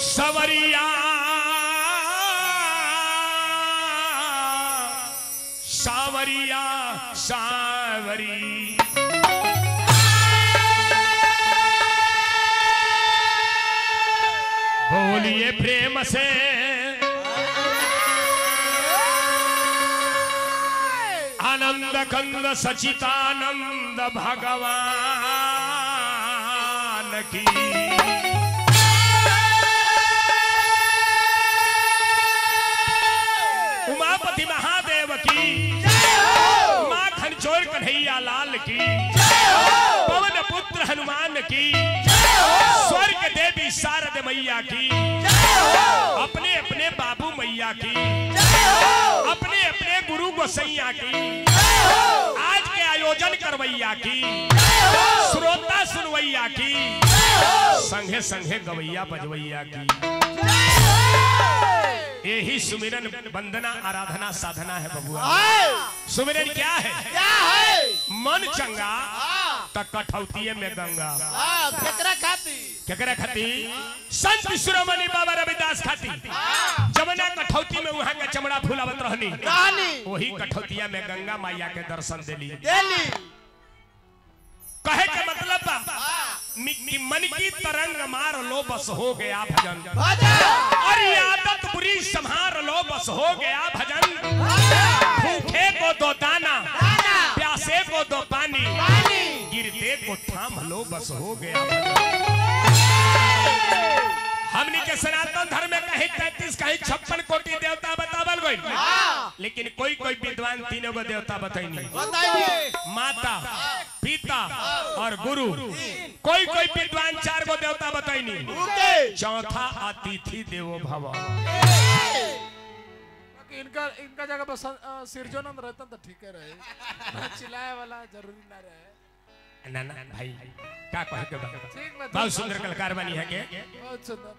सवरिया सावरिया सावरी बोलिए प्रेम से आनंद कंद सचितानंद भगवान की उमापति महादेव की माखन चोर कन्हैया लाल की पवन पुत्र हनुमान की स्वर्ग देवी शारद मैया की अपने अपने बाबू मैया की अपने अपने गुरु गोसैया की आज के आयोजन करवैया की श्रोता सुनवैया की संघे संघे गवैया बजवैया की यही सुमिरन वंदना आराधना साधना है बबुआ। सुमिरन क्या है? मन चंगा तक कठौती में गंगा केकरा खाती संत शिरोमणि बाबा रविदास खाती जमुना कठौती में वहां का चमड़ा फुलावत रहनी वही कठौतिया में गंगा मैया के दर्शन देली। कहे के मतलब मन की तरंग मार लो बस हो गया भजन और ये आदत बुरी संभार लो बस हो गया भजन। भूखे को दो दाना प्यासे को दो पानी गिरते को थाम लो बस हो गया भजन। हमनी के सनातन धर्म में कहीं 33 कहीं 56 कोटि देवता बतावल गई लेकिन कोई कोई विद्वान तीनों को देवता बताइए माता पिता और गुरु कोई कोई विद्वान 4 को देवता बताइए चौथा अतिथि देवो भव। इनका जगह पर सिरजोनंद रहता तो ठीक है रहे चिल्लाए वाला जरूरी ना रहे ना ना भाई क्या कहे के बहुत सुंदर कलाकार बनी है के बहुत सुंदर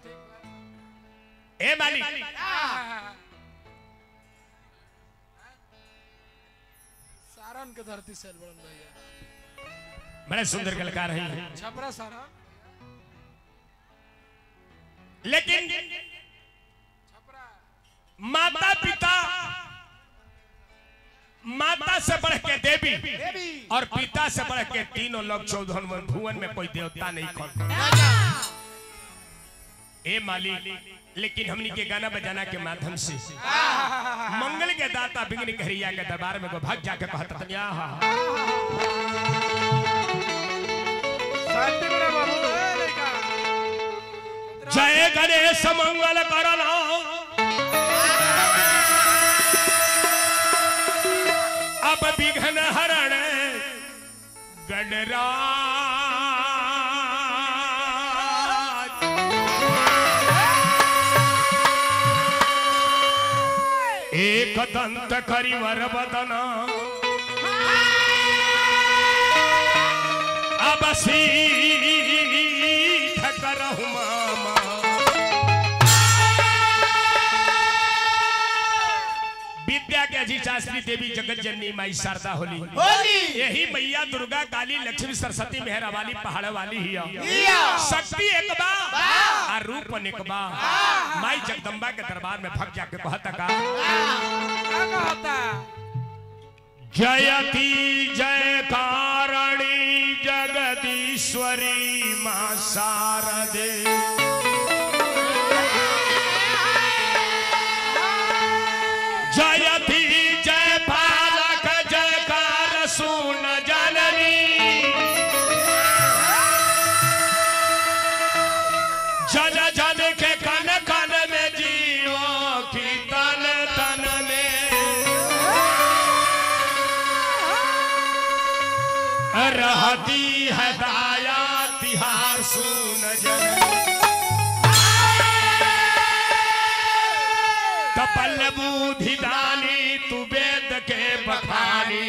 ए मालिक सारण के धरती से बड़न भैया बड़े सुंदर कलाकार हैं छपरा सारण लेकिन छपरा माता पिता माता से बढ़ के देवी और पिता से बढ़ के तीनों लोग 14 भुवन में कोई देवता नहीं खोल ए मालिक लेकिन हमनी के गाना बजाना के माध्यम से मंगल के दाता बिघ्न कहरिया के दरबार में भाग जाके कहत जय गणेश मंगल करना अब विघ्न हरण गणराज एक दंत करिवर बदना अब सीठ करहु मामा विद्या के अजी शास्त्री देवी जगत जननी माई शारदा होली यही मैया दुर्गा काली लक्ष्मी सरस्वती मेहरा वाली पहाड़ वाली हिया शक्ति एक बा और रूप अनेक बा माई जगदम्बा के दरबार में भग जाके कहता का जयति जय कारणी जगदीश्वरी मां शारदे जयति जय पालक जयकार सुन जननी जन जन के कन कन में जीवों की तन तन में रहती है दाया तिहार सुन जननी कपल बुद्धि दानी तू वेद के बखानी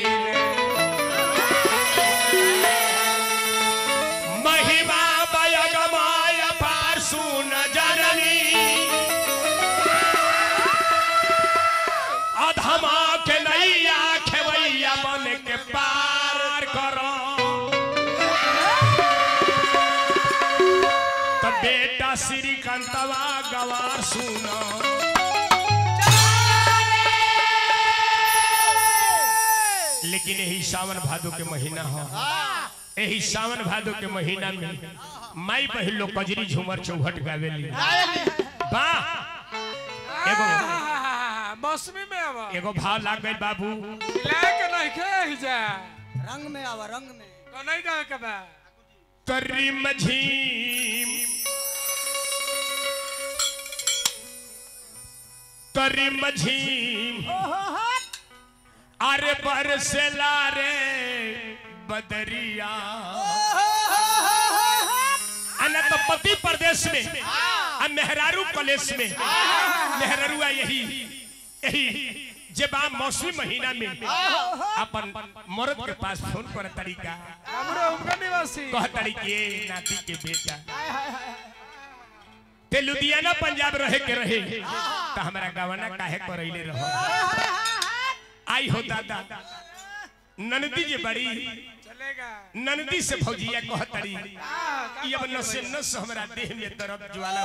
महिमा बयगमाय पार सुन जननी अधमा के नैया खेवैया बन के पार करो तो बेटा श्रीकांतवा गवार सुनो लेकिन यही सावन भादो के महीना हो यही सावन भादो के महीना में माई बहिन लोग कजरी झूमर चौहट गावेली वाह एगो मौसमी में आवा एगो भाव लाग गई बाबू लाके नहीं खे जा रंग में आवा रंग में तो नहीं गा के बा करी मझीम करी मझीम अरे बरसेला रे बदरिया अन तो पति प्रदेश में मेहरारू कलेश में मेहरारुआ यही जब आप मौसमी महीना में अपन मर्द के पास फोन पर तरीका हमरा उनका निवासी कह तरीके नाती के बेटा ते लुधियाना पंजाब रहे के रहे तो हमारा गवना काहे करैले रहो आई हो दादा ननदी जी बड़ी चलेगा ननदी से भौजिया कह तरी ये अब नसे नस हमरा देह में दर्द ज्वाला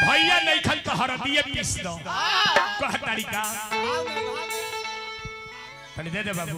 भैया नहीं खल तो हरदिए पीस दो कह तरीका तनी दे दे बाबू